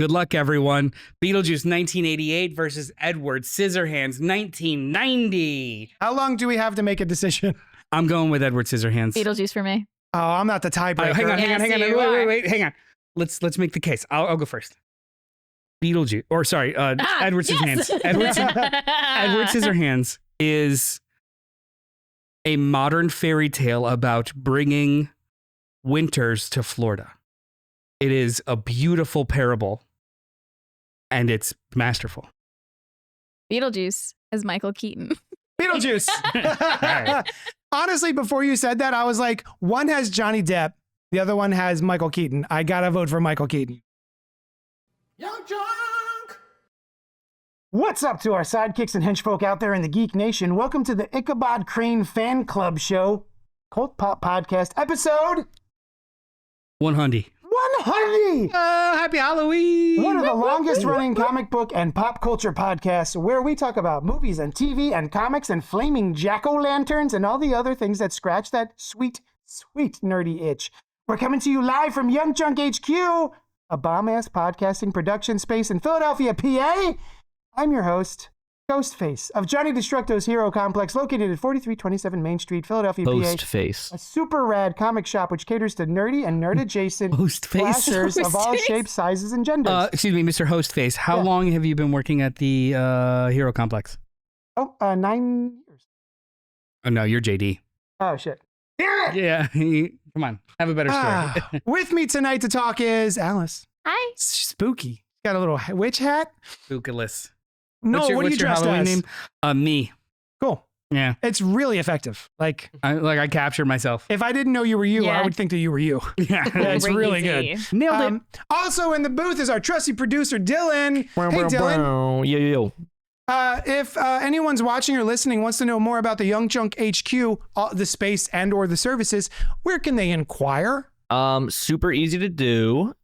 Good luck, everyone. Beetlejuice 1988 versus Edward Scissorhands 1990. How long do we have to make a decision? I'm going with Edward Scissorhands. Beetlejuice for me. Oh, I'm not the tiebreaker. Hang on. Yes, Wait. Hang on. Let's make the case. I'll go first. Beetlejuice, or sorry, Edward Scissorhands. Yes. Edward Scissorhands is a modern fairy tale about bringing winters to Florida. It is a beautiful parable, and it's masterful. Beetlejuice is Michael Keaton. Beetlejuice. Right. Honestly, before you said that, I was like, one has Johnny Depp, the other one has Michael Keaton. I gotta vote for Michael Keaton. YUNKJunk! What's up to our sidekicks and henchfolk out there in the Geek Nation? Welcome to the Ichabod Crane Fan Club Show, Cult Pop Podcast, episode 100. 100! Happy Halloween! One of the longest running comic book and pop culture podcasts where we talk about movies and TV and comics and flaming jack-o'-lanterns and all the other things that scratch that sweet, sweet nerdy itch. We're coming to you live from YUNKJunk HQ, a bomb-ass podcasting production space in Philadelphia, PA. I'm your host, Ghostface of Johnny Destructo's Hero Complex, located at 4327 Main Street, Philadelphia, PA. Ghostface. A super rad comic shop which caters to nerdy and nerd-adjacent Hostface. slashers of all shapes, sizes, and genders. Excuse me, Mr. Hostface. How Yeah. long have you been working at the Hero Complex? 9 years. Oh, no, you're JD. Oh, shit. Damn it! Yeah. Come on. Have a better story. With me tonight to talk is Alice. Hi. Spooky. Got a little witch hat. Spookaless. No, what are you what's your dressed Halloween as? name? Me. Cool. Yeah. It's really effective. Like, I captured myself. if I didn't know you were you, Yeah. I would think that you were you. Yeah. Yeah, it's really good. Crazy. Nailed it. Also in the booth is our trusty producer, Dylan. Hey, Dylan. Yo. If anyone's watching or listening wants to know more about the YUNKJunk HQ, the space and or the services, where can they inquire? Super easy to do.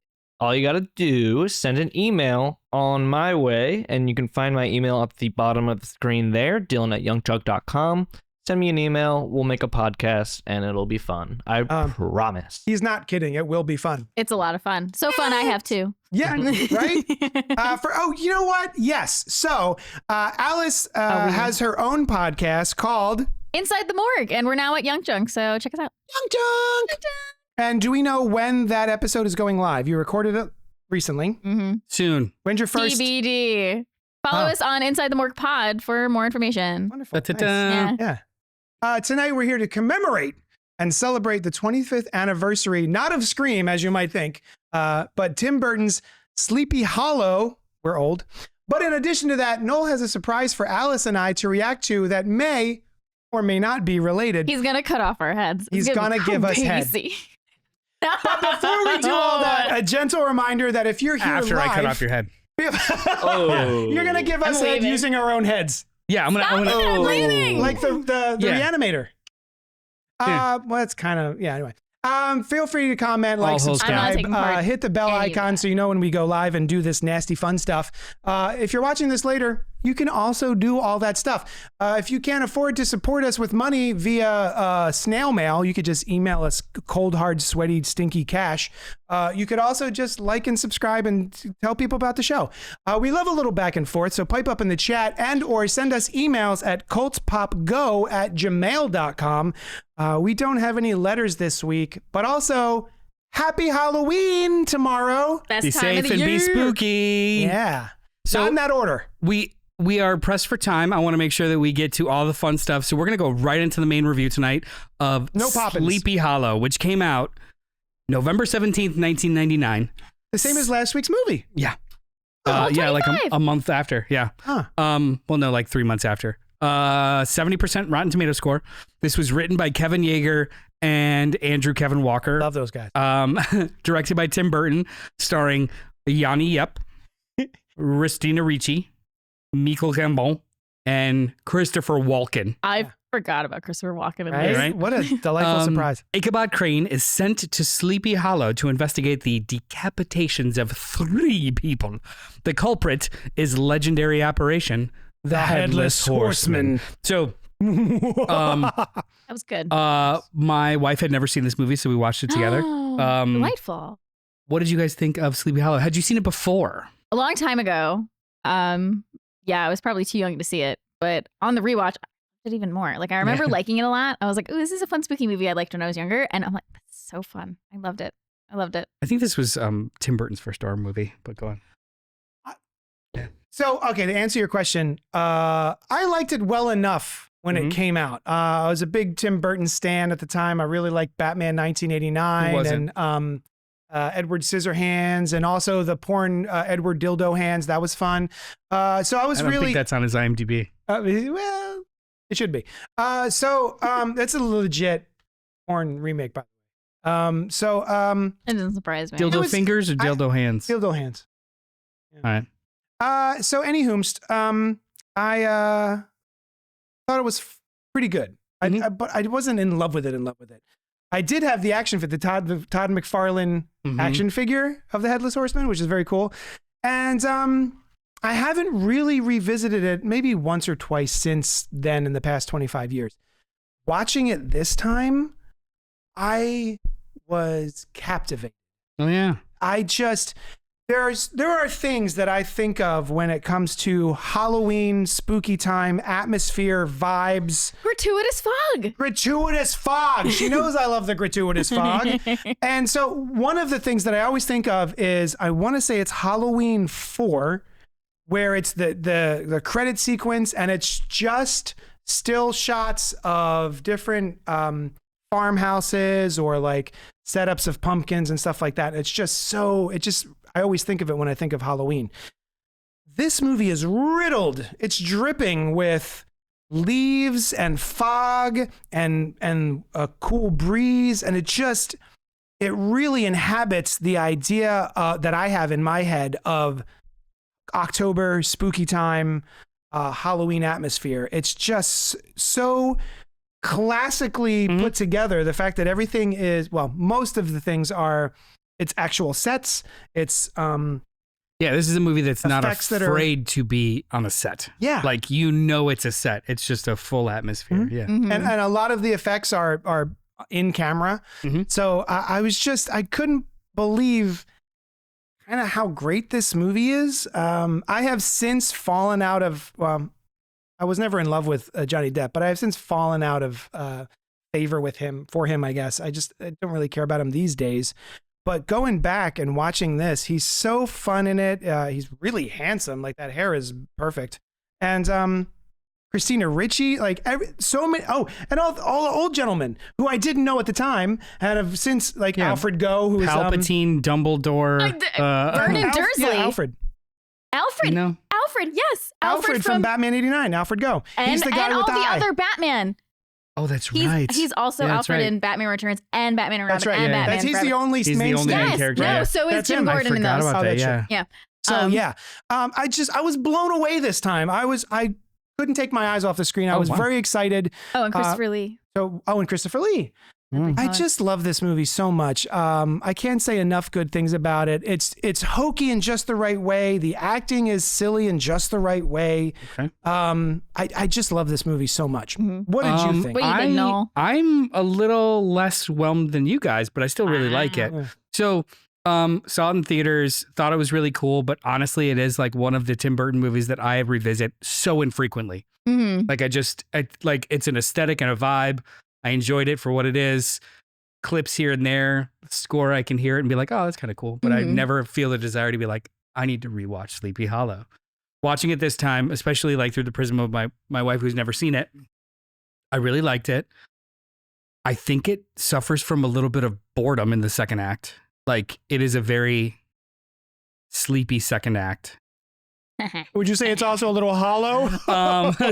All you gotta do is send an email on my way, and you can find my email at the bottom of the screen there, dylan@yunkjunk.com. Send me an email, we'll make a podcast, and it'll be fun. I promise. He's not kidding. It will be fun. It's a lot of fun. So fun I have too. Yeah, right? You know what? Yes. So Alice has her own podcast called Inside the Morgue, and we're now at YUNKJunk, so check us out. YUNKJunk. And do we know when that episode is going live? You recorded it recently. Mm-hmm. Soon. When's your first? TBD. Follow us on Inside the Morgue Pod for more information. Wonderful. Da-da-da. Nice. Yeah. Tonight we're here to commemorate and celebrate the 25th anniversary, not of Scream, as you might think, but Tim Burton's Sleepy Hollow. We're old. But in addition to that, Noel has a surprise for Alice and I to react to that may or may not be related. He's gonna cut off our heads. He's gonna give us head. crazy. But before we do all that, a gentle reminder that if you're here After live, I cut off your head. Oh. you're gonna give us I'm head leaving. using our own heads, Yeah, I'm gonna. I'm leaving. like the Yeah. reanimator. Yeah. Well, it's kind of Anyway, feel free to comment, All like, hosts subscribe, I'm not taking part hit the bell in any of icon that. so you know when we go live and do this nasty fun stuff. If you're watching this later, you can also do all that stuff. If you can't afford to support us with money via snail mail, you could just email us cold, hard, sweaty, stinky cash. You could also just like and subscribe and tell people about the show. We love a little back and forth, so pipe up in the chat and or send us emails at cultpopgo@gmail.com. We don't have any letters this week, but also happy Halloween tomorrow. Best Be time safe of the and year. be spooky. Yeah. So- Not in that order. We are pressed for time. I want to make sure that we get to all the fun stuff. So we're going to go right into the main review tonight of No poppins. Sleepy Hollow, which came out November 17th, 1999. The same as last week's movie. Yeah. Oh, Yeah, like 25. a month after. Yeah. Huh. Well, no, like 3 months after. 70% Rotten Tomato score. This was written by Kevin Yeager and Andrew Kevin Walker. Love those guys. Directed by Tim Burton, starring Yanni Yep, Christina Ricci, Michael Gambon, and Christopher Walken. I forgot about Christopher Walken in Right? this. right? What a delightful surprise. Ichabod Crane is sent to Sleepy Hollow to investigate the decapitations of 3 people. The culprit is legendary apparition, the Headless Horseman. So, That was good. my wife had never seen this movie, so we watched it together. Delightful. what did you guys think of Sleepy Hollow? Had you seen it before? A long time ago. Yeah, I was probably too young to see it, but on the rewatch, I liked it even more. Like I remember liking it a lot. I was like, "Ooh, this is a fun spooky movie I liked when I was younger," and I'm like, "That's so fun. I loved it. I loved it." I think this was Tim Burton's first horror movie, but go on. So, okay, to answer your question, I liked it well enough when it came out. I was a big Tim Burton stan at the time. I really liked Batman 1989 and Edward Scissorhands and also the porn Edward Dildo Hands. That was fun. So I was I don't really... think that's on his IMDb. well, it should be. That's a legit porn remake, by the way. It doesn't surprise me. Dildo fingers or dildo hands? Dildo Hands. All right. So anywhoomst, I thought it was pretty good. But I wasn't in love with it. I did have the action figure, the Todd McFarlane action figure of the Headless Horseman, which is very cool. And I haven't really revisited it maybe once or twice since then in the past 25 years. Watching it this time, I was captivated. Oh yeah. There are things that I think of when it comes to Halloween, spooky time, atmosphere, vibes. Gratuitous fog. She knows I love the gratuitous fog. And so one of the things that I always think of is, I want to say it's Halloween 4, where it's the credit sequence and it's just still shots of different farmhouses or like setups of pumpkins and stuff like that. I always think of it when I think of Halloween. This movie is riddled. It's dripping with leaves and fog and a cool breeze. And it really inhabits the idea that I have in my head of October, spooky time, Halloween atmosphere. It's just so classically put together. The fact that everything is, well, most of the things are, it's actual sets. It's this is a movie that's not afraid to be on a set. Yeah, like it's a set. It's just a full atmosphere. Yeah, and a lot of the effects are in camera. So I couldn't believe kind of how great this movie is. I have since fallen out of. I was never in love with Johnny Depp, but I have since fallen out of favor with him. I guess I don't really care about him these days. But going back and watching this, he's so fun in it. He's really handsome. Like that hair is perfect. And Christina Ricci, like so many. Oh, and all the old gentlemen who I didn't know at the time and have since, like Alfred Goh, who is Palpatine, Dumbledore, Vernon Dursley. Yeah, Alfred. Alfred, yes. Alfred from Batman 89. Alfred Goh. He's the guy with the eye. Other Batman. Oh, that's right. He's also Alfred in Batman Returns and Batman and Robin and Batman. He's the only main character. No, so is Jim Gordon in those. About that, yeah. So I was blown away this time. I couldn't take my eyes off the screen. I was very excited. Oh, and Christopher Lee. And Christopher Lee. I just love this movie so much. I can't say enough good things about it. It's hokey in just the right way. The acting is silly in just the right way. Okay. I just love this movie so much. What did you think? What do you think, Noel? I'm a little less whelmed than you guys, but I still really like it. So saw it in theaters, thought it was really cool, but honestly, it is like one of the Tim Burton movies that I revisit so infrequently. Like it's an aesthetic and a vibe. I enjoyed it for what it is. Clips here and there, score, I can hear it and be like, oh, that's kind of cool. But I never feel the desire to be like, I need to rewatch Sleepy Hollow. Watching it this time, especially like through the prism of my wife who's never seen it, I really liked it. I think it suffers from a little bit of boredom in the second act. Like it is a very sleepy second act. Would you say it's also a little hollow?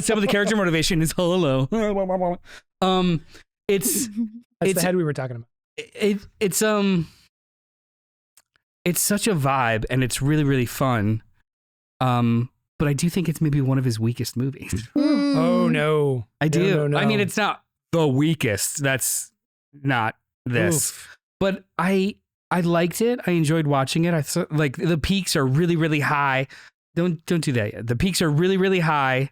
Some of the character motivation is hollow. It's the head we were talking about. It's such a vibe and it's really, really fun. But I do think it's maybe one of his weakest movies. Oh no. I do. No. I mean, it's not the weakest. That's not this. Oof. But I liked it. I enjoyed watching it. I thought like the peaks are really, really high. Don't do that yet. The peaks are really, really high.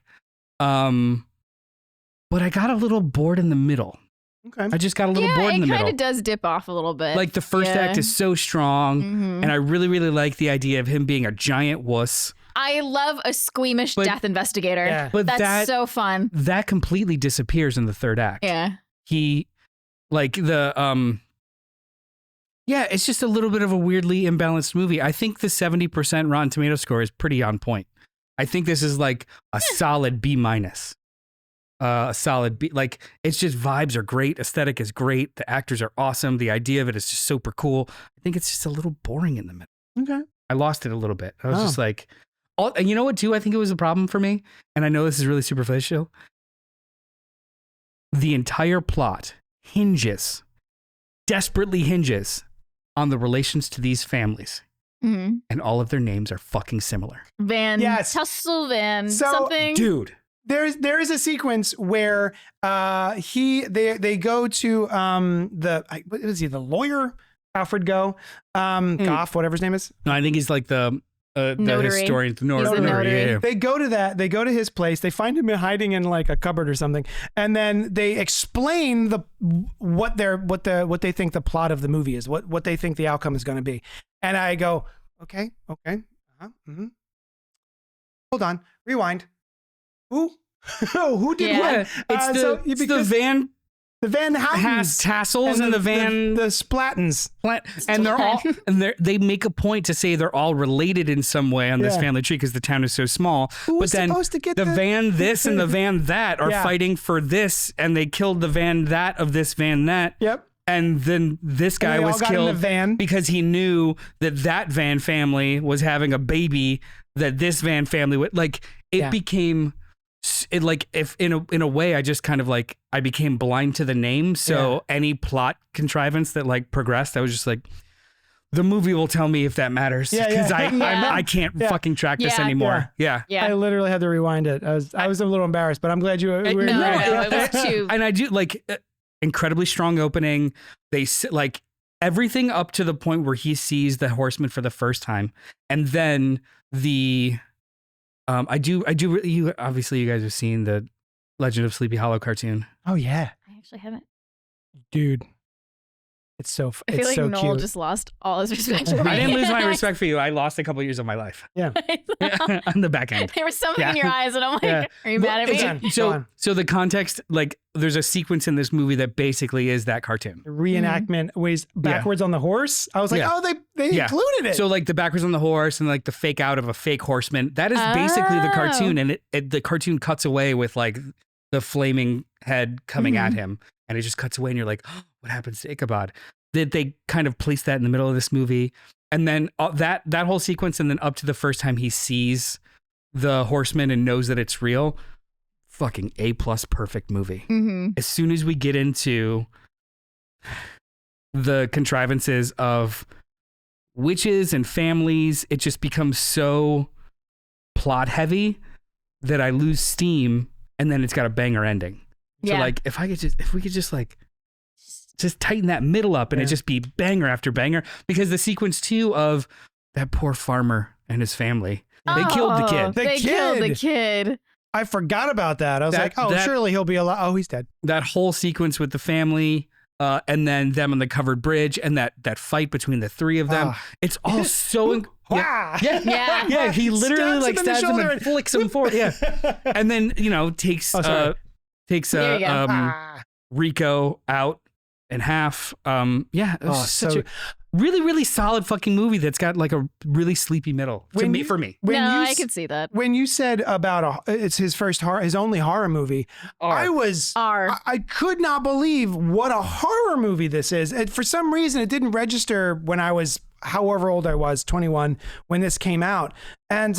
But I got a little bored in the middle. Okay. I just got a little bored in the it middle. kind of does dip off a little bit. Like the first act is so strong, Mhm. and I really, really like the idea of him being a giant wuss. I love a squeamish But- death investigator. Yeah. But That's so fun. that completely disappears in the third act. Yeah. He, like the yeah, it's just a little bit of a weirdly imbalanced movie. I think the 70% Rotten Tomato score is pretty on point. I think this is like a solid B minus. A solid B. Like, it's just vibes are great, aesthetic is great, the actors are awesome, the idea of it is just super cool. I think it's just a little boring in the middle. Okay. I lost it a little bit. I was just like, and you know what, too? I think it was a problem for me, and I know this is really superficial. The entire plot desperately hinges on the relations to these families, Mm-hmm. and all of their names are fucking similar. Van Tussle Van So, something. Dude. There is a sequence where they go to what is he, the lawyer, Alfred Goff, whatever his name is. No, I think he's like the Notary. historian, the He's a notary. Yeah. They go to that. They go to his place. They find him hiding in like a cupboard or something, and then they explain what they think the plot of the movie is, what they think the outcome is going to be. And I go, okay, mm-hmm. Hold on, rewind. Who? Who did what? It's the Van has Houtens tassels and the Van the Splattens. and they're all they make a point to say they're all related in some way on this Yeah. family tree because the town is so small. Who was but then supposed to get the Van this and the Van that are Yeah. fighting for this, and they killed the Van that of this Van that. Yep. And then this guy they all was got in the killed van. because he knew that Van family was having a baby that this Van family would like. It Yeah. became. It like if in a way I just kind of like I became blind to the name, so any plot contrivance that like progressed, I was just like, the movie will tell me if that matters because I can't fucking track this Yeah. anymore. Yeah. Yeah. I literally had to rewind it. I was a little embarrassed, but I'm glad you were. No, it was too. And I do like incredibly strong opening. They like everything up to the point where he sees the horseman for the first time, and then the. I do. You obviously, you guys have seen the Legend of Sleepy Hollow cartoon. Oh yeah, I actually haven't. dude, it's so. I feel It's like so Noel cute. just lost all his respect for me. I didn't lose my respect for you. I lost a couple years of my life Yeah. on the back end. There was something in Yeah. your eyes, and I'm like, Yeah. "Are you mad at me?" Go So, on. so the context, like, there's a sequence in this movie that basically is that cartoon. The reenactment ways backwards on the horse. I was like, Yeah. oh, they Yeah. included it. So, like, the backwards on the horse and like the fake out of a fake horseman. That is basically the cartoon, and the cartoon cuts away with like the flaming head coming at him, and it just cuts away, and you're like, oh, what happens to Ichabod? That they kind of place that in the middle of this movie, and then that whole sequence, and then up to the first time he sees the horseman and knows that it's real. Fucking A+ perfect movie. Mm-hmm. As soon as we get into the contrivances of witches and families, it just becomes so plot heavy that I lose steam, and then it's got a banger ending. So Yeah. like if we could just like just tighten that middle up and it just be banger after banger, because the sequence too of that poor farmer and his family, they killed the kid. They killed the kid. I forgot about that. I was like, That- surely he'll be alive. Oh, he's dead. That whole sequence with the family, and then them on the covered bridge, and that fight between the three of them. It's all so. Wow. Yeah. He literally like Stabs him in the stabs him shoulder and flicks him forward. Yeah, and then takes sorry. There you go. Rico out in half. It was such so- a really, really solid fucking movie that's got like a really sleepy middle for me. When No, you I can see that. When you said about it's his his only horror movie, I was R. I could not believe what a horror movie this is. For some reason, it didn't register when I was however old I was, 21, when this came out, and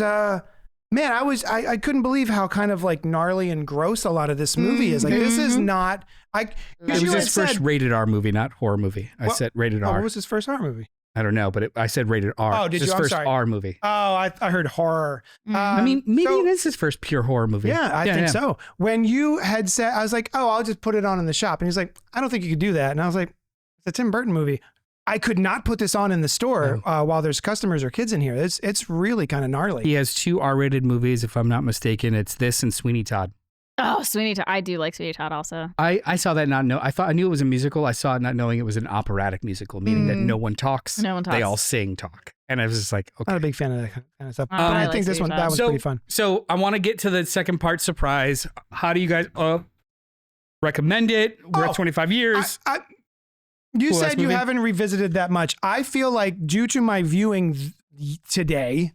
man, I couldn't believe how kind of like gnarly and gross a lot of this movie is. Like this is not. It was his first rated R movie, not horror movie. I said rated R. What was his first horror movie? I don't know, but I said rated R. Oh, did It's you? his I'm first sorry. R movie. Oh, I heard horror. I mean, maybe it is his first pure horror movie. Yeah, I think so. When you had said, I was like, oh, I'll just put it on in the shop. And he's like, I don't think you could do that. And I was like, it's a Tim Burton movie. I could not put this on in the store while there's customers or kids in here. It's really kind of gnarly. He has two R-rated movies, if I'm not mistaken. It's this and Sweeney Todd. Oh, Sweeney Todd. I do like Sweeney Todd also. I saw that I knew it was a musical. I saw it not knowing it was an operatic musical, meaning that no one talks. No one talks. They all talk. And I was just like, okay. Not a big fan of that kind of stuff. Oh, But I I think like that was pretty fun. So I want to get to the second part, surprise. How do you guys recommend it? Worth 25 years. You Cool, said last you movie? haven't revisited that much. I feel like due to my viewing today,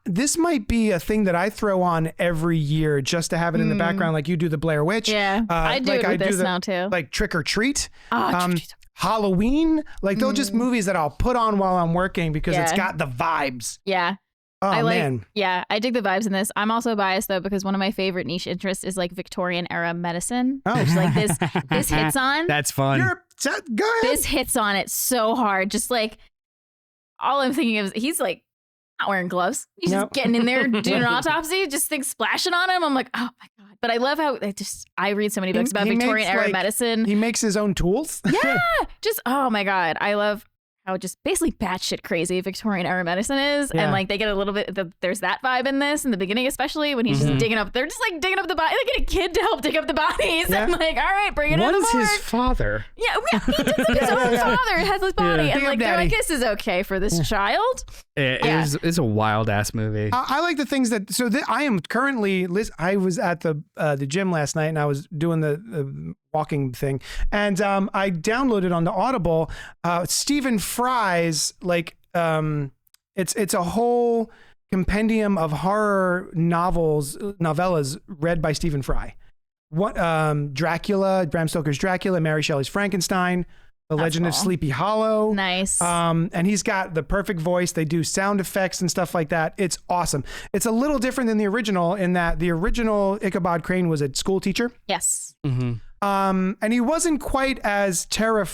this might be a thing that I throw on every year just to have it in the background, like you do the Blair Witch. Yeah, I do like it with this now too. Like Trick or Treat. Oh, Halloween, like they're just movies that I'll put on while I'm working because it's got the vibes. yeah. Oh man. Yeah, I dig the vibes in this. I'm also biased though because one of my favorite niche interests is like Victorian era medicine. Oh. Which, like this hits on. That's fun. Go ahead. This hits on it so hard. Just like all I'm thinking of is he's like not wearing gloves. He's just getting in there doing an autopsy, just things splashing on him. I'm like, oh my God. But I love how I read so many books about Victorian era medicine. He makes his own tools. Yeah. Just, oh my God. I love how just basically batshit crazy Victorian era medicine is. Yeah. And like they get a little bit, there's that vibe in this in the beginning, especially when he's just digging up, they're just like digging up the body. They get a kid to help dig up the bodies. Yeah. I'm like, all right, bring it in. One's his father. Yeah, he digs up his own father, has his body. Yeah. And Dig up like, they're daddy. like, this is okay for this child. It's a wild ass movie. I like the things that. So I am currently. I was at the gym last night and I was doing the walking thing, and I downloaded on the Audible Stephen Fry's it's a whole compendium of horror novellas read by Stephen Fry. What Dracula, Bram Stoker's Dracula, Mary Shelley's Frankenstein. The Legend of Sleepy Hollow. Nice. And he's got the perfect voice. They do sound effects and stuff like that. It's awesome. It's a little different than the original in that the original Ichabod Crane was a school teacher. Yes. Mm-hmm. And he wasn't quite as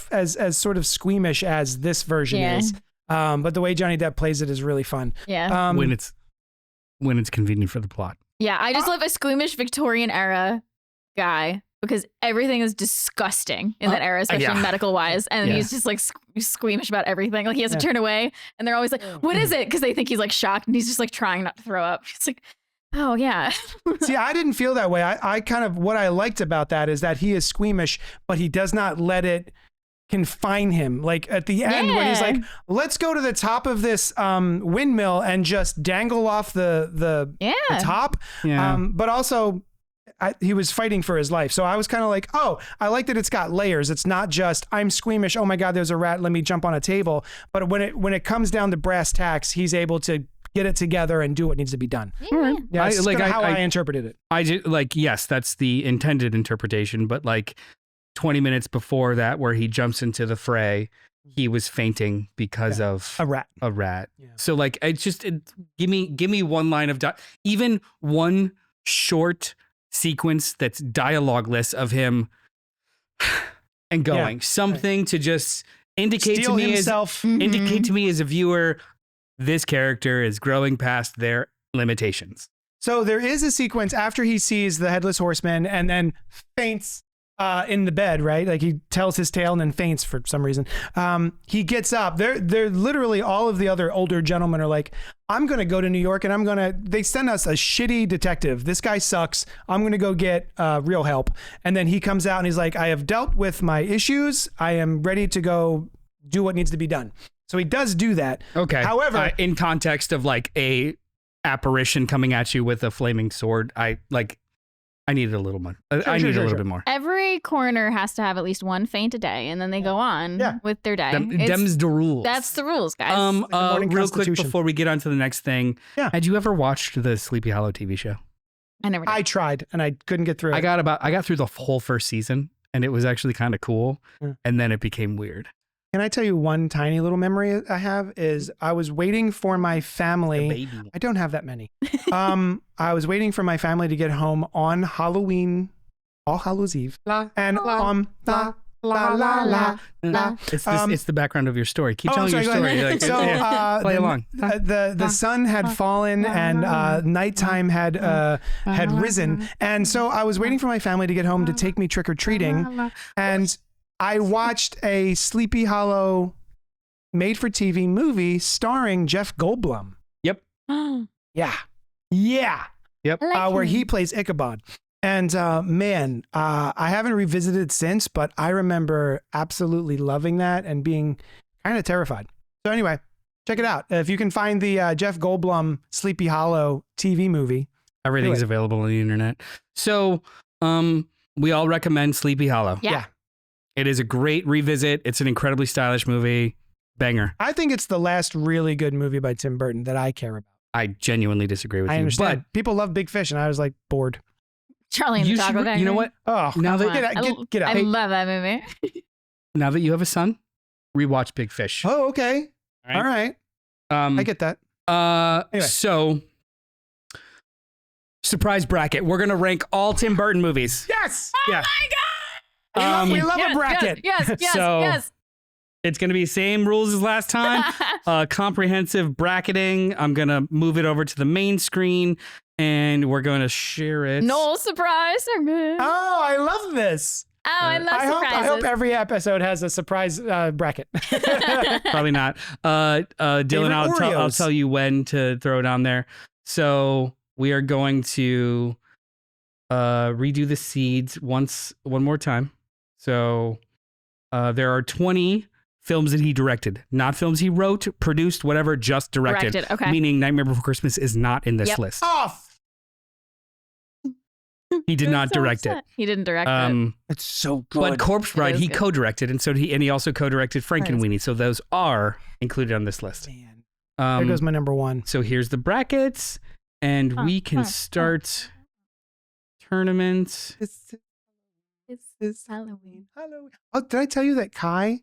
as sort of squeamish as this version is. But the way Johnny Depp plays it is really fun. Yeah. When it's convenient for the plot. Yeah. I just love a squeamish Victorian era guy. Because everything is disgusting in that era, especially medical wise. And he's just like squeamish about everything. Like he has to turn away and they're always like, what is it? Because they think he's like shocked and he's just like trying not to throw up. He's like, oh yeah. See, I didn't feel that way. I kind of, what I liked about that is that he is squeamish, but he does not let it confine him. Like at the end when he's like, let's go to the top of this windmill and just dangle off the top. Yeah. But also, he was fighting for his life. So I was kind of like, oh, I like that it's got layers. It's not just, I'm squeamish. Oh my God, there's a rat. Let me jump on a table. But when it comes down to brass tacks, he's able to get it together and do what needs to be done. Yeah. Yeah, that's how I interpreted it. I just yes, that's the intended interpretation. But like 20 minutes before that, where he jumps into the fray, he was fainting because of A rat. Yeah. So like, give me one line of even one short sequence that's dialogueless of him and going something to just indicate Steal to me himself. indicate to me as a viewer, this character is growing past their limitations. So there is a sequence after he sees the Headless Horseman and then faints in the bed, right? Like he tells his tale and then faints for some reason. He gets up. They're literally all of the other older gentlemen are like, I'm going to go to New York and they send us a shitty detective. This guy sucks. I'm going to go get real help. And then he comes out and he's like, I have dealt with my issues. I am ready to go do what needs to be done. So he does do that. Okay. However, in context of like a apparition coming at you with a flaming sword, I needed a little more. I need a little bit more. Every coroner has to have at least one faint a day, and then they go on with their day. Them's the rules. That's the rules, guys. Real quick before we get on to the next thing. Yeah. Had you ever watched the Sleepy Hollow TV show? I never did. I tried and I couldn't get through it. I got through the whole first season, and it was actually kind of cool. Yeah. And then it became weird. Can I tell you one tiny little memory I have is I was waiting for my family. The baby one. I don't have that many. I was waiting for my family to get home on Halloween, All Hallows Eve. And It's the background of your story. Keep telling sorry, your go story. ahead. Like, So play along. The sun had fallen and nighttime had risen, and so I was waiting for my family to get home to take me trick or treating, and I watched a Sleepy Hollow made-for-TV movie starring Jeff Goldblum. Yep. Yeah. Yep. I like where him. he plays Ichabod. And man, I haven't revisited since, but I remember absolutely loving that and being kind of terrified. So anyway, check it out. If you can find the Jeff Goldblum Sleepy Hollow TV movie. Everything's available on the internet. So we all recommend Sleepy Hollow. Yeah. It is a great revisit. It's an incredibly stylish movie. Banger. I think it's the last really good movie by Tim Burton that I care about. I genuinely disagree with I you. understand. People love Big Fish, and I was like bored. Charlie and the Chocolate Factory. You know what? Oh, Now that, get out. I love that movie. now that you have a son, rewatch Big Fish. Oh, okay. All right. I get that. Anyway. So, surprise bracket. We're going to rank all Tim Burton movies. Yes. Yeah. We love a bracket. Yes. So- It's going to be the same rules as last time. Comprehensive bracketing. I'm going to move it over to the main screen and we're going to share it. No surprise. Oh, I love this. I love I surprises. hope every episode has a surprise bracket. Probably not. Dylan, I'll Oreos. tell you when to throw it on there. So we are going to redo the seeds one more time. So there are 20 films that he directed, not films he wrote, produced, whatever, just directed. Okay. Meaning Nightmare Before Christmas is not in this list. Off. He did not direct it. He didn't direct it. It's so good. But Corpse Bride, is he good. co-directed, and he also co-directed Frankenweenie. So those are included on this list. Man. There goes my number one. So here's the brackets, and we can start tournament. It's Halloween. Oh, did I tell you that Kai?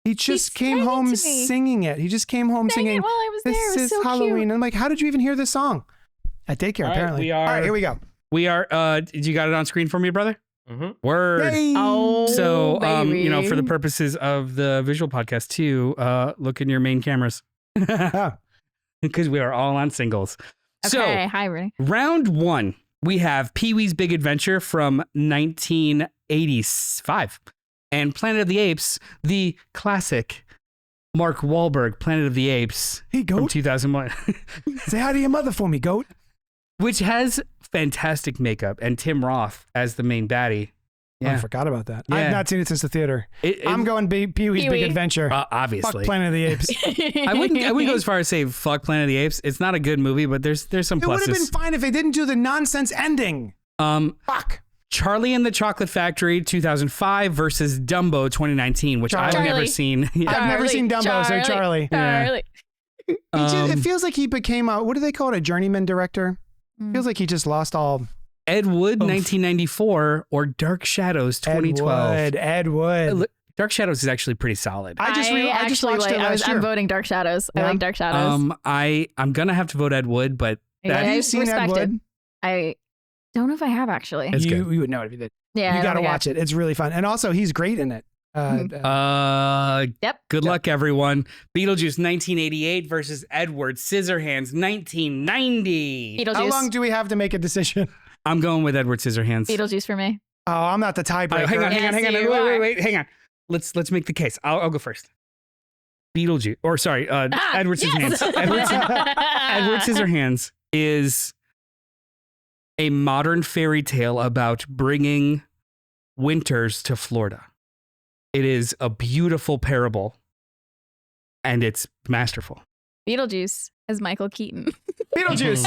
He just came sang it home to me. singing it. He just came home Sang singing. it while I was there. It This was is so Halloween. cute. And I'm like, how did you even hear this song? At daycare, All right, apparently. we are- All right, here we go. We are. You got it on screen for me, brother? Mm-hmm. Word. Yay! Oh, So, baby. for the purposes of the visual podcast too, look in your main cameras because we are all on singles. Okay, hi, Renee. So, round one, we have Pee-wee's Big Adventure from 1985 and Planet of the Apes, the classic Mark Wahlberg Planet of the Apes Hey, from goat. 2001, Say hi to your mother for me, goat. which has fantastic makeup and Tim Roth as the main baddie. Oh, I forgot about that. Yeah. I've not seen it since the theater. It- I'm going Pee-wee's Pee-wee. Big Adventure. obviously. Fuck Planet of the Apes. I wouldn't go as far as say fuck Planet of the Apes. It's not a good movie, but there's some It would have been pluses. fine if they didn't do the nonsense ending. Fuck. Charlie and the Chocolate Factory 2005 versus Dumbo 2019, which I've Charlie. never seen. I've never seen Dumbo, so Charlie. Charlie. It feels like he became what do they call it? A journeyman director? Feels like he just lost all. Ed Wood 1994 or Dark Shadows 2012. Ed Wood. Dark Shadows is actually pretty solid. I just watched it last year. I'm voting Dark Shadows. Yeah. I like Dark Shadows. I'm gonna have to vote Ed Wood, but Yeah, Have you it's seen Ed respected. Wood? I don't know if I have actually. It's you good. would know it if you did. Yeah, You I got to don't think I watch it. It's really fun. And also, he's great in it. Yep. Good luck, everyone. Beetlejuice 1988 versus Edward Scissorhands 1990. Beetlejuice. How long do we have to make a decision? I'm going with Edward Scissorhands. Beetlejuice for me. Oh, I'm not the tiebreaker. Hang on. Yes, you Wait, are. wait, hang on. Let's make the case. I'll go first. Beetlejuice, or sorry, Edward Scissorhands. Edward Scissorhands is a modern fairy tale about bringing winters to Florida. It is a beautiful parable, and it's masterful. Beetlejuice as Michael Keaton. Beetlejuice.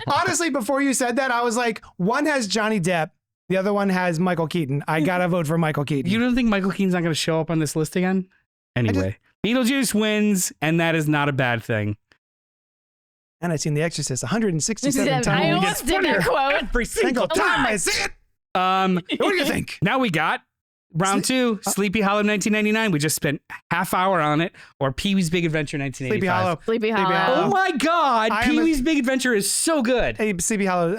Honestly, before you said that, I was like, one has Johnny Depp, the other one has Michael Keaton. I gotta vote for Michael Keaton. You don't think Michael Keaton's not going to show up on this list again? Anyway, Beetlejuice wins, and that is not a bad thing. And I've seen The Exorcist 167 I times. almost did that quote. Every Single time I see it. What do you think? Now we got round two, Sleepy Hollow 1999. We just spent half hour on it, or Pee-wee's Big Adventure 1985. Sleepy Hollow. Sleepy Hollow. Hollow. Oh my God, I am Pee-wee's Big Adventure is so good. Hey, Sleepy Hollow.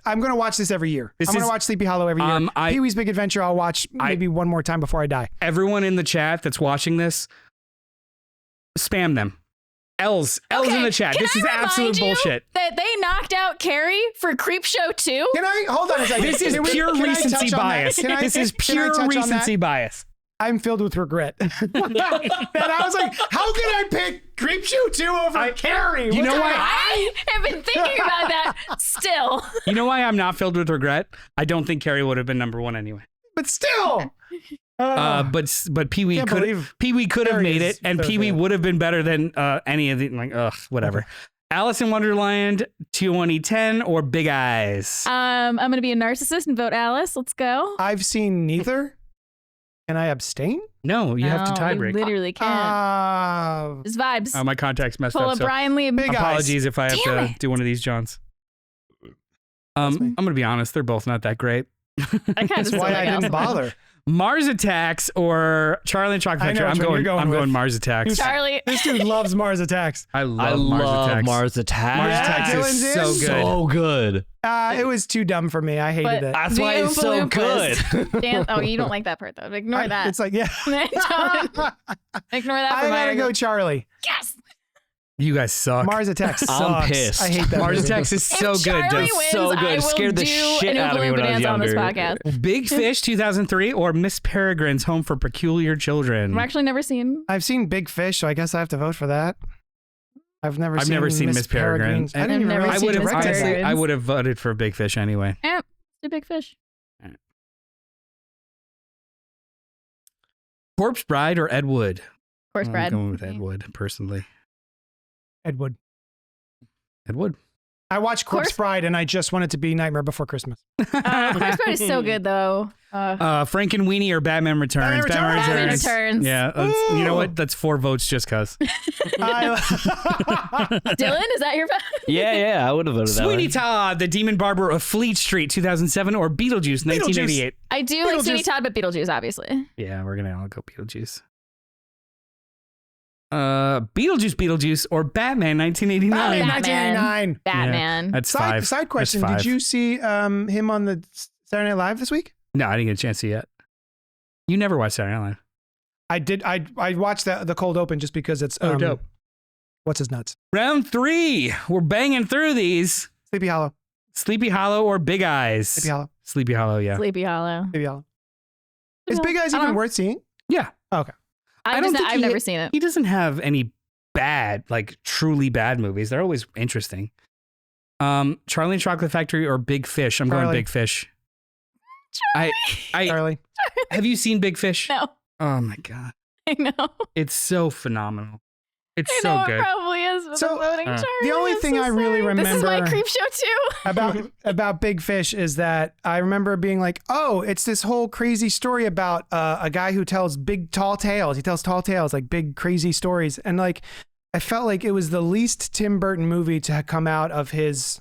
I'm going to watch this every year. This I'm going is- to watch Sleepy Hollow every year. Pee-wee's Big Adventure, I'll watch maybe one more time before I die. Everyone in the chat that's watching this, spam them. L's in the chat. Can This I is remind absolute you bullshit. That they knocked out Carrie for Creepshow 2? Can I hold on a second? This is pure Can I recency touch on that? bias. Can I- This is can I pure touch on that? recency bias. I'm filled with regret. That I was like, how can I pick Creepshow 2 over Carrie? You know why? I have been thinking about that still. You know why I'm not filled with regret? I don't think Carrie would have been number 1 anyway. But still. But Pee Wee Can't could believe have Carrie made is it, and so Pee Wee good. would have been better than any of the whatever. Okay. Alice in Wonderland, 2010, or Big Eyes. I'm gonna be a narcissist and vote Alice. Let's go. I've seen neither. Can I abstain? No, you have to No, tiebreak. You literally can't. Just vibes. Oh, my contact's messed Pull up. a So Brian Lee. Big Eyes. apologies if I have Damn to it. do one of these, Johns. me. I'm gonna be honest; they're both not that great. I kind That's of why I didn't bother. bother. Mars Attacks or Charlie and Chocolate I know Factory. which one you're going I'm with. going Mars Attacks. Charlie. This dude loves Mars Attacks. I I love love Mars Attacks. Mars Attacks. Mars Yeah, Attacks Dylan's is so in. good. So good. It was too dumb for me. I hated But it. That's The why it's Oompa so Loompas. good. Dan- oh, you don't like that part though. Ignore that. It's like, yeah. Don't. Ignore that. I for my gotta go argument. Charlie. Yes. You guys suck. Mars Attacks sucks. I'm pissed. I hate that Mars movie. Attacks is so if good. Charlie Just wins, so good. I will Scared the do shit an out of me Oompa when I was Loompa dance on this younger. podcast. Big Fish 2003 or Miss Peregrine's Home for Peculiar Children. I've actually never seen. I've seen Big Fish, so I guess I have to vote for that. I've never seen Miss Peregrine. Peregrine's. I didn't I've even never realize I seen would have Miss directed honestly, that. Peregrine. I would have voted for Big Fish anyway. The Big Fish. Corpse Bride or Ed Wood? Horse I'm bread. going with Ed Wood personally. Ed Wood. Ed Wood. I watched Corpse Corpse- Bride and I just want it to be Nightmare Before Christmas. Horse bread is so good though. Frank and Weenie or Batman Returns? Batman Returns. Yeah, you know what? That's 4 votes just cause. I- Dylan, is that your vote? Yeah, I would have voted that Sweeney way. Todd, The Demon Barber of Fleet Street, 2007, or Beetlejuice, 1988. I do like Sweeney Beetlejuice. Todd, but Beetlejuice, obviously. Yeah, we're gonna all go Beetlejuice. Beetlejuice, or Batman, 1989. Batman, Batman. 1989. Batman. That's 5. Side question: That's 5. Did you see him on the Saturday Night Live this week? No, I didn't get a chance to yet. You never watched Saturday Night Live. I did. I watched the cold open just because it's dope. What's his nuts? Round 3. We're banging through these. Sleepy Hollow. Sleepy Hollow or Big Eyes? Sleepy Hollow. Sleepy Hollow, yeah. Sleepy Hollow. Sleepy Hollow. Is Big Eyes even worth seeing? Yeah. Okay. I don't think I've never seen it. He doesn't have any bad, like truly bad movies. They're always interesting. Charlie and Chocolate Factory or Big Fish? I'm going Charlie. Big Fish. I Charlie. have you seen Big Fish? No, Oh my god. I know. It's so phenomenal. It's I so know good. it probably is, but So, I'm voting Charlie. the only I'm thing so I really sorry. This is my remember- creep show too. about Big Fish is that I remember being like, oh, it's this whole crazy story about a guy who tells big tall tales. He tells tall tales, like big crazy stories, and like I felt like it was the least Tim Burton movie to come out of his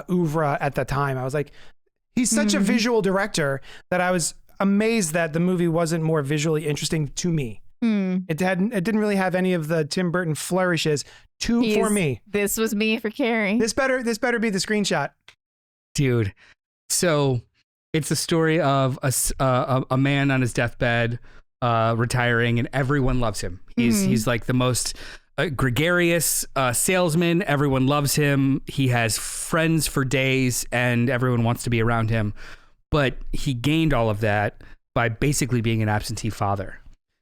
oeuvre at the time. I was like, he's such a visual director that I was amazed that the movie wasn't more visually interesting to me. It didn't really have any of the Tim Burton flourishes for me. This was me for Carrie. This better be the screenshot. Dude. So it's the story of a man on his deathbed, retiring, and everyone loves him. He's like the most gregarious salesman. Everyone loves him. He has friends for days, and everyone wants to be around him. But he gained all of that by basically being an absentee father.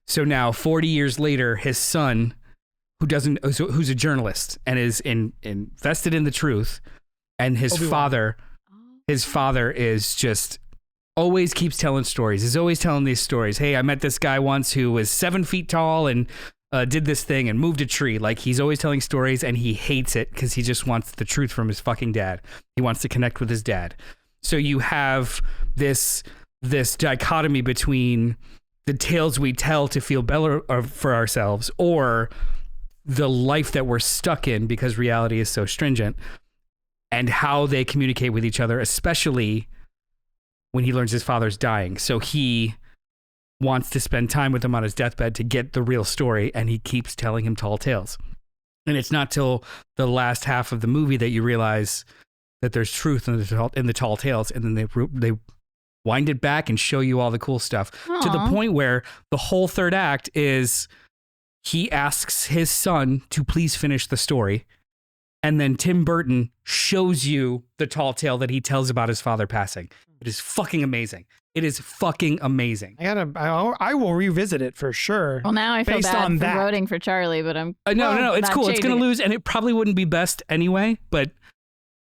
So now, 40 years later, his son, who's a journalist and is invested in the truth, and his father is just always keeps telling stories. He's always telling these stories. Hey, I met this guy once who was 7 feet tall and did this thing and moved a tree. Like, he's always telling stories, and he hates it because he just wants the truth from his fucking dad. He wants to connect with his dad. So you have this dichotomy between the tales we tell to feel better for ourselves, or the life that we're stuck in because reality is so stringent, and how they communicate with each other, especially when he learns his father's dying. So he wants to spend time with him on his deathbed to get the real story, and he keeps telling him tall tales. And it's not till the last half of the movie that you realize that there's truth in the tall tales, and then they wind it back and show you all the cool stuff. Aww. To the point where the whole third act is he asks his son to please finish the story, and then Tim Burton shows you the tall tale that he tells about his father passing. It is fucking amazing. It is fucking amazing. I will revisit it for sure. Well, now I feel Based bad on for that. voting for Charlie, but I'm No, it's not cool. It's gonna changing it. lose, and it probably wouldn't be best anyway. But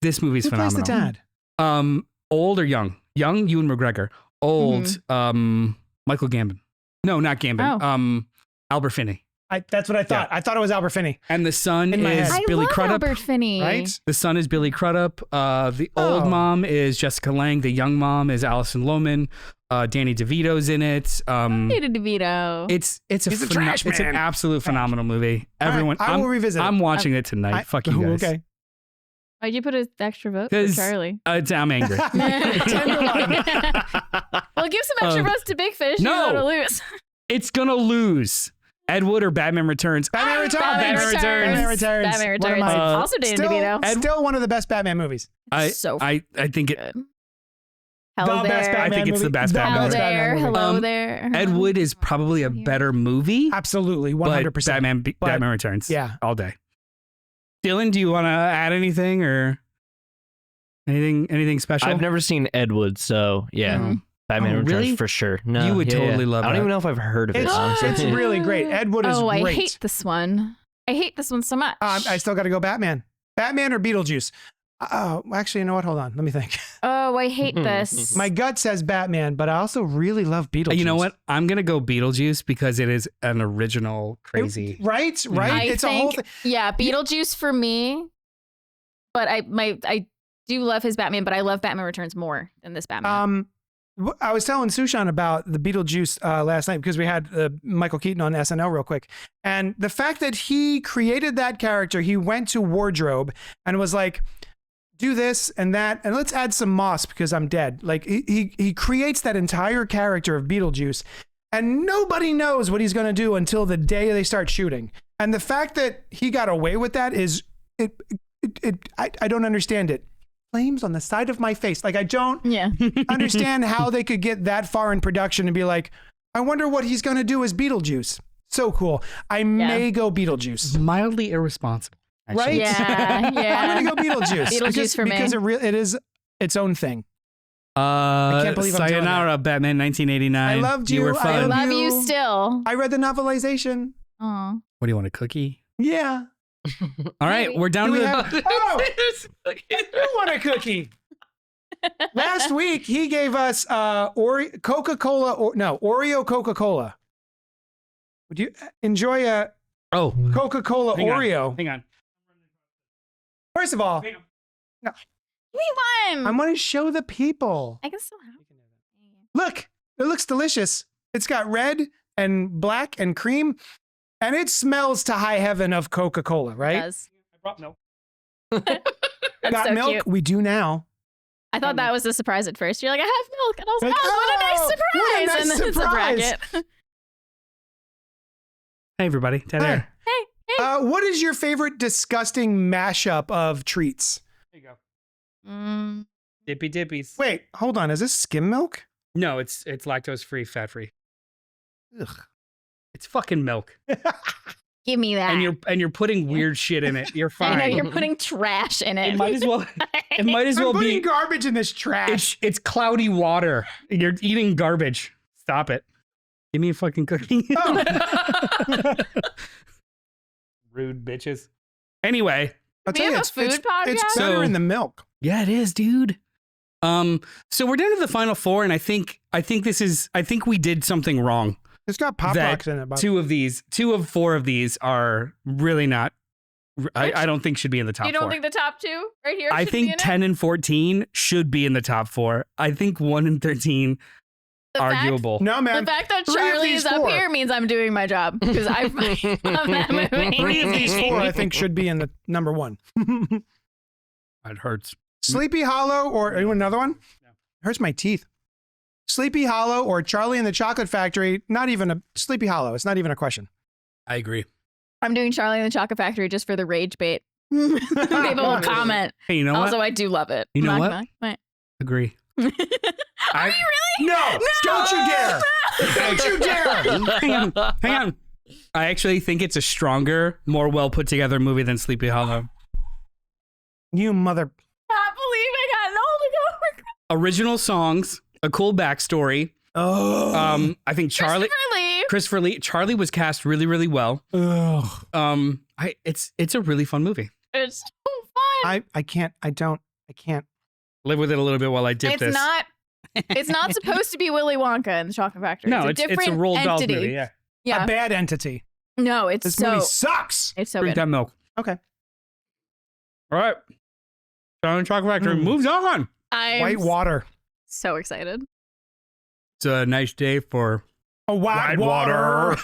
this movie's Who plays phenomenal. the dad? Old or young? Young, Ewan McGregor. Old, Michael Gambon. No, not Gambon. Oh. Albert Finney. That's what I thought. Yeah. I thought it was Albert Finney. And the son In my is head. I Billy love Crudup. Albert Finney. Right? The son is Billy Crudup. The old mom is Jessica Lange. The young mom is Alison Lohman. Danny DeVito's in it. Danny DeVito. It's He's a trash it's an man. absolute phenomenal movie. All right, Everyone, I will revisit it. I'm watching it tonight. Fuck you guys. Okay. Why'd you put an extra vote for 'Cause- Charlie? I'm angry. 10 to 1. Well, give some extra votes to Big Fish. no. You're gonna lose. It's gonna lose. Ed Wood or Batman Returns. Batman Returns. Batman Returns. Batman Returns. Batman One of Returns. my- Also Danny DeVito. Still one of the best Batman movies. I so I think it. good. Hello The best there. Batman I think it's the movie. best Batman Hello movie. there. movie. Hello there. Ed Wood is probably a better movie. Absolutely, but 100%. Batman Returns. Yeah. all day. Dylan, do you want to add anything or anything special? I've never seen Ed Wood, so yeah. Mhm. Batman Oh, Returns really? for sure. No, You would totally love I don't that. even know if I've heard of it. It's, honestly. it's really great. Ed Wood is Oh, great. I hate this one. I hate this one so much. I still got to go Batman. Batman or Beetlejuice? Oh, actually, you know what? Hold on. Let me think. Oh, I hate this. My gut says Batman, but I also really love Beetlejuice. You know what? I'm gonna go Beetlejuice because it is an original crazy. Right? Right? I It's a think, whole thing. yeah, Beetlejuice for me. But I do love his Batman, but I love Batman Returns more than this Batman. I was telling Sushan about the Beetlejuice last night because we had Michael Keaton on SNL real quick. And the fact that he created that character, he went to wardrobe and was like, do this and that, and let's add some moss because I'm dead. Like he creates that entire character of Beetlejuice, and nobody knows what he's going to do until the day they start shooting. And the fact that he got away with that is, I don't understand it. Flames on the side of my face. Like I don't yeah. understand how they could get that far in production and be like, I wonder what he's going to do as Beetlejuice. So cool. I may go Beetlejuice. Mildly irresponsible. actually. Right? Yeah, yeah. I'm going to go Beetlejuice. Beetlejuice for me. Because it is its own thing. Can't believe I'm doing Sayonara, Batman 1989. I loved you. You were I fun. love you you. still. I read the novelization. Aw. What do you want, a cookie? Yeah. All right, we're down Do to we the. have- Oh! You want a cookie? Last week, he gave us Coca-Cola, Oreo Coca-Cola. Would you enjoy a Oh, Coca-Cola hang on, Oreo? Hang on. First of all, Give me one. I'm going to show the people. I can still have it. Look, it looks delicious. It's got red and black and cream, and it smells to high heaven of Coca-Cola, It right? does. I brought milk. That's Got so milk? cute. We do now. I thought that was a surprise at first. You're like, I have milk. And I was like, Like, oh, what a nice oh, surprise. what a nice and then surprise. it's a bracket. Hey, everybody. Ted Hi. there. What is your favorite disgusting mashup of treats? There you go. Mm, Dippy dippies. Wait, hold on. Is this skim milk? No, it's lactose free, fat free. Ugh. It's fucking milk. give me that. And you're putting weird shit in it. You're I fine. know you're putting trash in it. It might as well. It might as I'm well putting be. garbage in this trash. It's cloudy water. You're eating garbage. Stop it. Give me a fucking cookie. Oh. Rude bitches. Anyway, I'll We tell you, have a food it's podcast? better So- in the milk. yeah, it is, dude. So we're down to the final four, and I think we did something wrong. It's got Pop That Rocks in it. But Two of four of these are really not. I don't think should be in the top You don't four. think the top two right here I should be think in 10 and 14 should be in the top four. I think 1 and 13 The fact- arguable. no, man. The fact that 3 of Charlie these is up 4. here means I'm doing my job because I love that movie. 3 of these 4, I think, should be in the number 1. It hurts. Sleepy Hollow or anyone another one? No. Hurts my teeth. Sleepy Hollow or Charlie and the Chocolate Factory? Not even a Sleepy Hollow. It's not even a question. I agree. I'm doing Charlie and the Chocolate Factory just for the rage bait. People will comment. Hey, you know Also, what? I do love it. You know Knock, what? knock. What? Agree. Are you really? No! Don't you dare! Don't you dare! Hang on. I actually think it's a stronger, more well put together movie than Sleepy Hollow. You mother. Can't believe I got an all to go. Original songs a cool backstory. Oh. I think Christopher Lee. Charlie was cast really, really well. Ugh. It's a really fun movie. It's so fun. I can't. Live with it a little bit while I dip this. It's not supposed to be Willy Wonka and the Chocolate Factory. No, it's a different it's a Roald Dahl entity. movie. Yeah. Yeah. A bad entity. No, it's This movie sucks. It's so Drink good. that milk. Okay. All right. Charlie and the Chocolate Factory moves on. I'm White water. so excited. It's a nice day for White water.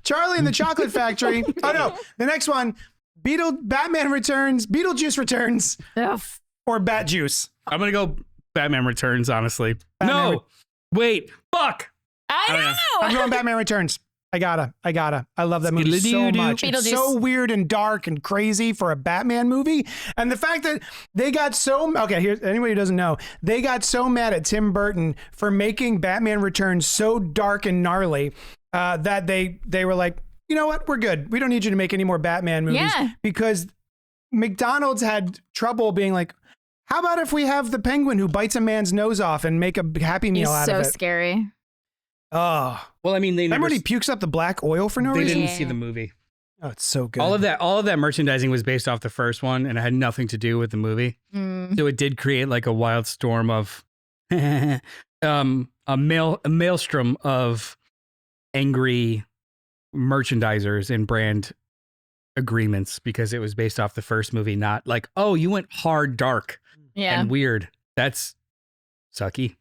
Charlie and the Chocolate Factory. Oh no, the next one. Batman Returns, Beetlejuice Returns, Ugh. or Bat Juice. I'm gonna go Batman Returns, honestly. Batman No. Wait. Fuck. I I'm know. going Batman Returns. I gotta. I love that movie so Skidly-doo-doo. much. It's Beetlejuice. so weird and dark and crazy for a Batman movie. And the fact that they got so here's anybody who doesn't know, they got so mad at Tim Burton for making Batman Returns so dark and gnarly that they were like, you know what, we're good. We don't need you to make any more Batman movies Yeah. because McDonald's had trouble being like, how about if we have the Penguin who bites a man's nose off and make a Happy Meal He's out so of it? scary. Oh, Well, I mean, they remember never. when he pukes up the black oil for no They reason? didn't see the movie. Oh, it's so good. All of that merchandising was based off the first one, and it had nothing to do with the movie. Mm. So it did create like a wild storm of, a maelstrom of angry merchandisers and brand agreements because it was based off the first movie, not like, oh, you went hard dark Yeah. and weird. That's sucky.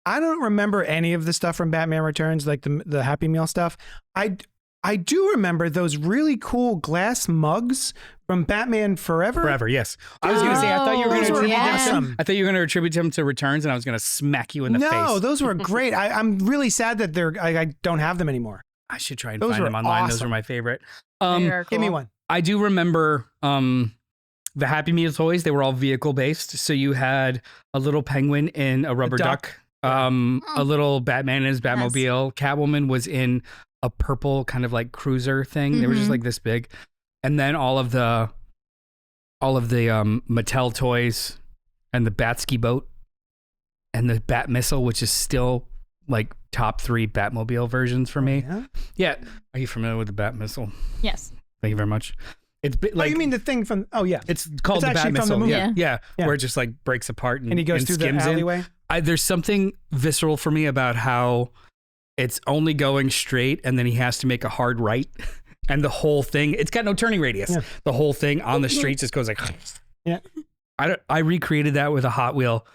I don't remember any of the stuff from Batman Returns, like the Happy Meal stuff. I do remember those really cool glass mugs from Batman Forever. Forever, yes. I was gonna say, I thought you were Those gonna were attribute awesome. I thought you were gonna attribute them to Returns, and I was gonna smack you in the face. No, those were great. I'm really sad that I don't have them anymore. I should try and Those find were them online. Those awesome. are my favorite. Very Give me cool. one. I do remember the Happy Meal toys. They were all vehicle based. So you had a little penguin in a rubber duck. A little Batman in his Batmobile. Catwoman was in a purple kind of like cruiser thing. They were just like this big. And then all of the Mattel toys and the Batski boat and the Bat Missile, which is still like top 3 Batmobile versions for me. Yeah? Yeah. Are you familiar with the Bat Missile? Yes. Thank you very much. It's like, Oh, you mean the thing from? Oh yeah. it's called It's the Bat actually from the Missile. movie. Yeah. Yeah. Yeah. Where it just like breaks apart and And he goes through the skims in. alleyway. There's something visceral for me about how it's only going straight and then he has to make a hard right. And the whole thing, it's got no turning radius. Yeah. The whole thing on the street just goes like, Yeah. I recreated that with a Hot Wheel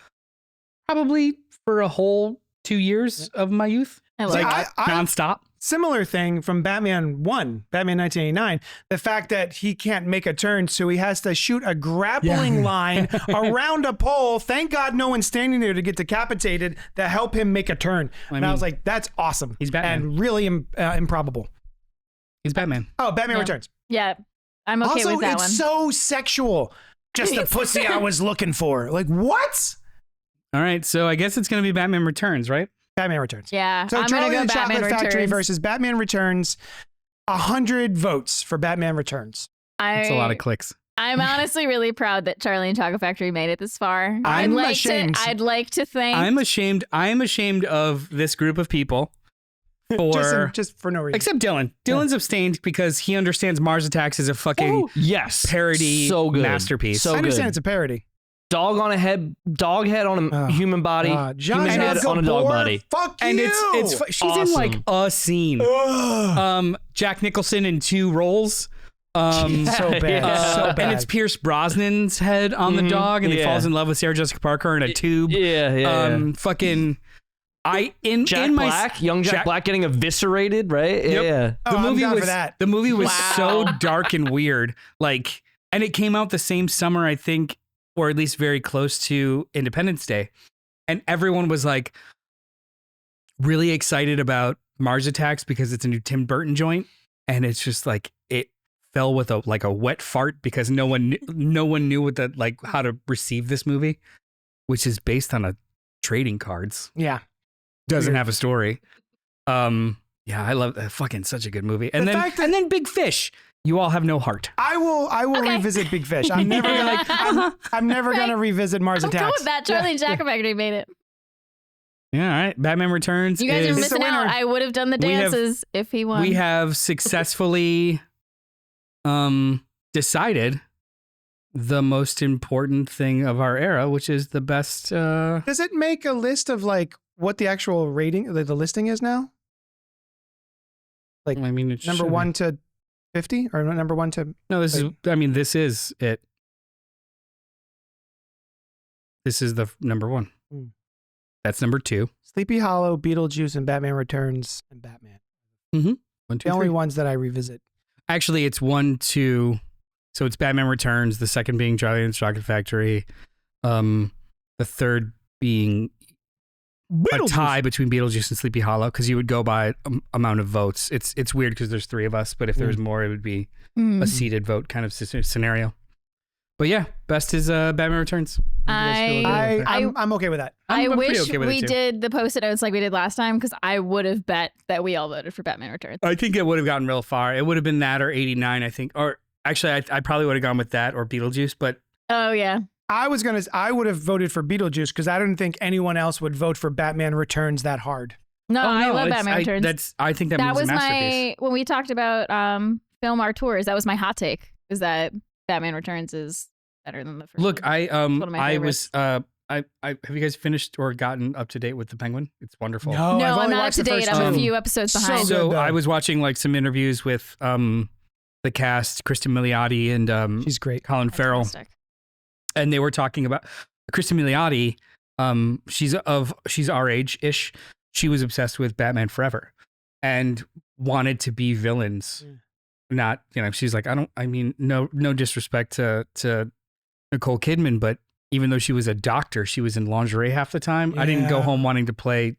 probably for a whole 2 years of my youth. I love See, it. I- Nonstop. Similar thing from Batman 1, Batman 1989. The fact that he can't make a turn, so he has to shoot a grappling line around a pole. Thank God no one's standing there to get decapitated to help him make a turn. I And I mean, was like, that's awesome. he's Batman. And really improbable. He's Batman. Oh, Batman Yeah. Returns. Yeah. I'm okay Also, with that it's one. so sexual. Just the pussy I was looking for. Like, what? All right. So I guess it's going to be Batman Returns, right? Batman Returns. Yeah. So I'm Charlie gonna go and the Batman Chocolate Factory Returns. versus Batman Returns. 100 votes for Batman Returns. That's a lot of clicks. I'm honestly really proud that Charlie and Chocolate Factory made it this far. I'm ashamed. I'd like to thank. I'm ashamed of this group of people for just for no reason. except Dylan. Dylan's abstained because he understands Mars Attacks is a fucking Yes. parody So good. masterpiece. So I understand good. it's a parody. Dog on a head, dog head on a Oh, human body, John human head on a dog body. Fuck and you. she's in like a scene. Ugh. Jack Nicholson in 2 roles. so bad. Yeah. So bad. And it's Pierce Brosnan's head on the dog, and he yeah. falls in love with Sarah Jessica Parker in a tube. Yeah. Fucking. Jack in my Black, young Jack Black getting eviscerated, right? Yep. Yeah. Oh, I'm down was for that. the movie was Wow. so dark and weird, like, and it came out the same summer, I think, or at least very close to Independence Day, and everyone was like really excited about Mars Attacks because it's a new Tim Burton joint, and it's just like it fell with a wet fart because no one knew what how to receive this movie, which is based on a trading cards. Yeah. Doesn't have a story. Yeah, I love that. Fucking such a good movie. And The then fact that- and then Big Fish. You all have no heart. I will Okay. revisit Big Fish. I'm never gonna revisit Mars I'm cool Attacks. with that. Charlie and Chocolate Factory made it. Yeah, all right. Batman Returns. You guys are is, missing out. I would have done the We have- dances if he won. we have successfully decided the most important thing of our era, which is the best. Does it make a list of like what the actual rating, the listing is now? Like I mean, it number should 1 to 50 or number 1 to. No, this is. I mean, this is it. This is the number 1. Hmm. That's number 2. Sleepy Hollow, Beetlejuice, and Batman Returns, and Batman. 1, 2, The only 3. ones that I revisit. Actually, it's 1, 2. So it's Batman Returns. The second being Charlie and the Chocolate Factory. The third being a tie between Beetlejuice and Sleepy Hollow, because you would go by amount of votes. It's weird because there's 3 of us, but if there was more, it would be a seated vote kind of scenario. But yeah, best is Batman Returns. I'm okay with that. I I'm pretty wish okay with it we too. did the post-it notes like we did last time, because I would have bet that we all voted for Batman Returns. I think it would have gotten real far. It would have been that or 89, I think. Or actually, I probably would have gone with that or Beetlejuice, but Oh yeah. I would have voted for Beetlejuice because I don't think anyone else would vote for Batman Returns that hard. No, I love it's- Batman Returns. I think that That movie's was a masterpiece. when we talked about film our tours. That was my hot take. Is that Batman Returns is better than the first. Look, one. one of my I favorites. was I have you guys finished or gotten up to date with the Penguin? It's wonderful. No, no, I've I'm only not up watched to the date. first I'm a two. few episodes behind. good, So though. I was watching like some interviews with the cast, Kristen Milioti and She's great. Colin Farrell, Fantastic. and they were talking about Kristen Milioti. She's our age ish. She was obsessed with Batman Forever and wanted to be villains. Yeah. Not, she's like, no disrespect to Nicole Kidman, but even though she was a doctor, she was in lingerie half the time. I didn't go Yeah. home wanting to play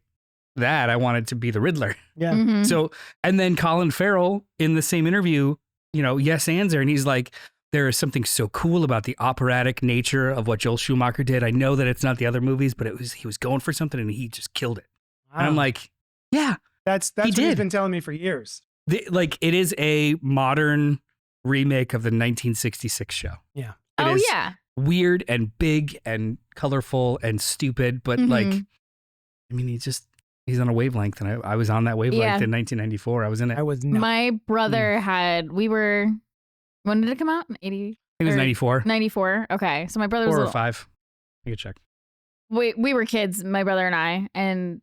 that. I wanted to be the Riddler. Yeah. Mhm. So, and then Colin Farrell in the same interview, yes, answer. And he's like, there is something so cool about the operatic nature of what Joel Schumacher did. I know that it's not the other movies, but he was going for something and he just killed it. And I'm like, yeah, that's he what he's did. been telling me for years. it is a modern remake of the 1966 show. Yeah. It Oh is yeah. weird and big and colorful and stupid, but Mhm. he's on a wavelength, and I was on that wavelength Yeah. in 1994. I was in it. I was not. My brother when did it come out? 80? It was or 94, 94. Okay. So my brother was 4 a or little, 5. I could check. we were kids, my brother and I, and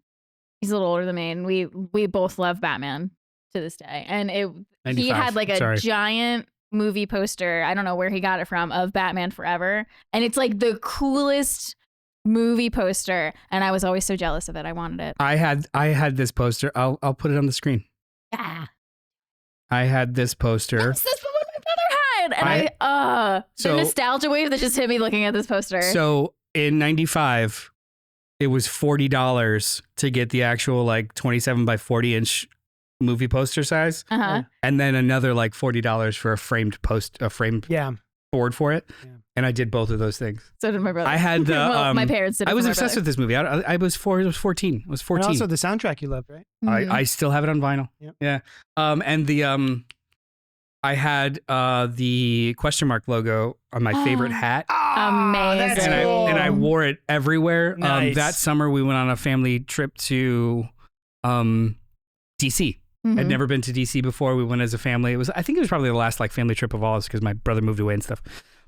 he's a little older than me, and we both love Batman to this day. And he 95. had like a Sorry. giant movie poster, I don't know where he got it from, of Batman Forever. And it's like the coolest movie poster, and I was always so jealous of it. I wanted it. I had this poster. I'll put it on the screen. Yeah. I had this poster. That's what my brother had. And the So- nostalgia wave that just hit me looking at this poster. So in 95, it was $40 to get the actual like 27 by 40 inch movie poster size, uh-huh. and then another like $40 for a framed Yeah. board for it. Yeah. And I did both of those things. So did my brother. I had the well, my parents did it I was for my obsessed with this movie. I was 14. I was 14. And also the soundtrack you loved, right? brother. Mhm. I still have it on vinyl. Yep. Yeah. And the I had the question mark logo on my favorite hat. Amazing. That's And cool. I wore it everywhere. Nice. That summer we went on a family trip to DC. Mhm. I'd never been to DC before. We went as a family. I think it was probably the last like family trip of all, because my brother moved away and stuff.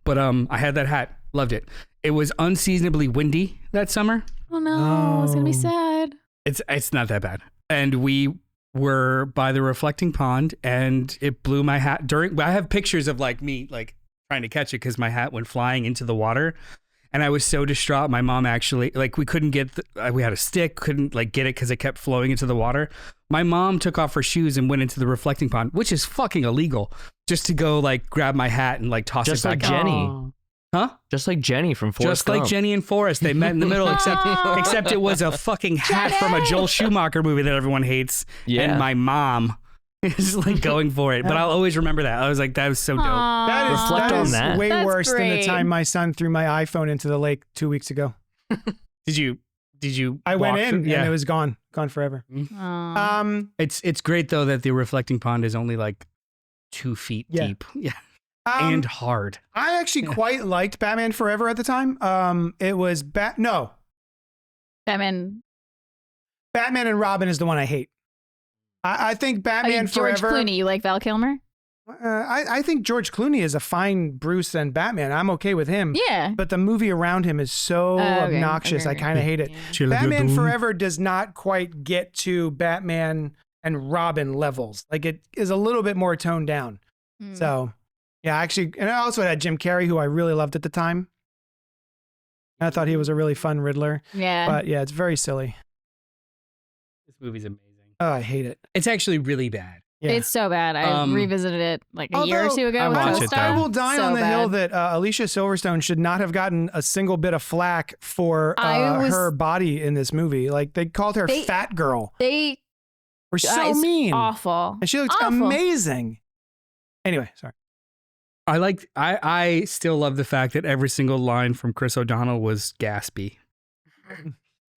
But I had that hat. Loved it. It was unseasonably windy that summer. Oh no, it's gonna be Oh. sad. It's not that bad. And we were by the reflecting pond, and it blew my hat I have pictures of like me like trying to catch it because my hat went flying into the water. And I was so distraught. My mom actually, like, we couldn't get, we had a stick, couldn't like get it because it kept flowing into the water. My mom took off her shoes and went into the reflecting pond, which is fucking illegal, just to go like grab my hat and like toss Just it like back. Jenny. Oh. Huh? Just like Jenny from Forrest Just like Gump. Jenny and Forrest. They met in the middle, except it was a fucking hat from a Joel Schumacher movie that everyone hates. Yeah. And my mom is like going for it. But I'll always remember that. I was like, that was so dope. That is, Reflect that on is that. way That's worse than the great. time my son threw my iPhone into the lake 2 weeks ago. Did you I went walk in through- and it was gone forever. Aw. It's great though that the reflecting pond is only like 2 feet Yeah. deep. Yeah. And hard. I actually quite liked Batman Forever at the time. It was no, Batman. Batman and Robin is the one I hate. I think Batman George Forever. Clooney, you like Val Kilmer? I think George Clooney is a fine Bruce and Batman. I'm okay with him. Yeah. But the movie around him is so obnoxious. I kind of hate it. Yeah. Batman Forever does not quite get to Batman and Robin levels. Like it is a little bit more toned down. So, yeah, actually, and I also had Jim Carrey, who I really loved at the time. I thought he was a really fun Riddler. Yeah. But yeah, it's very silly. This movie's amazing. Oh, I hate it. It's actually really bad. Yeah. It's so bad. I revisited it like a year or two ago. I with watched it, Co-Star. though. I will die So on the bad. hill that Alicia Silverstone should not have gotten a single bit of flack for her body in this movie. Like they called her fat girl. They were so mean. Awful. And she looks Awful. amazing. Anyway, sorry. I still love the fact that every single line from Chris O'Donnell was gaspy.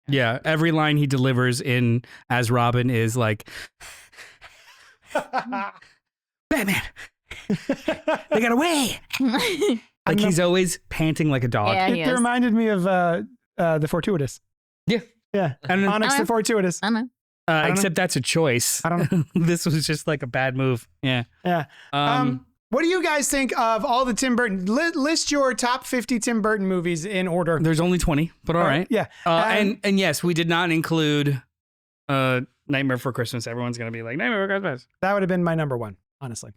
Yeah, every line he delivers in as Robin is like, Batman, they got away. Like he's always panting like a dog. Yeah, It reminded me of the Fortuitous. Yeah. Yeah. And Onyx the Fortuitous. I don't know. Except that's a choice. I don't know. This was just like a bad move. Yeah. Yeah. What do you guys think of all the Tim Burton? List your top 50 Tim Burton movies in order. There's only 20, but all right. Yeah. And yes, we did not include Nightmare Before Christmas. Everyone's going to be like, Nightmare Before Christmas. That would have been my number one, honestly.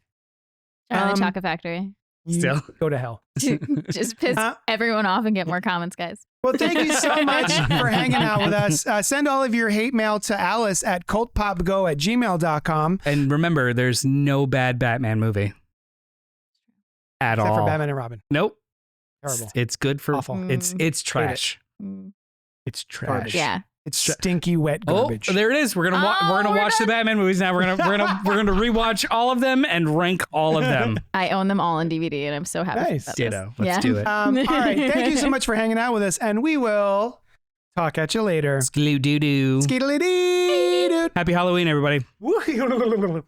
Charlie Chocolate Factory. Still. Go to hell. Just piss everyone off and get more comments, guys. Well, thank you so much for hanging out with us. Send all of your hate mail to Alice at cultpopgo@gmail.com. And remember, there's no bad Batman movie. At Except all. for Batman and Robin. Nope. Terrible. It's good for Awful. It's trash. It's trash. Garbage. Yeah. It's stinky wet garbage. Oh, there it is. We're gonna watch the Batman movies now. We're gonna rewatch all of them and rank all of them. I own them all on DVD, and I'm so happy. Nice. About Ditto. this. Let's do it. All right. Thank you so much for hanging out with us, and we will talk at you later. Skidoo doo doo. Skeedly-dee-doo. Happy Halloween, everybody. YUNKJunk.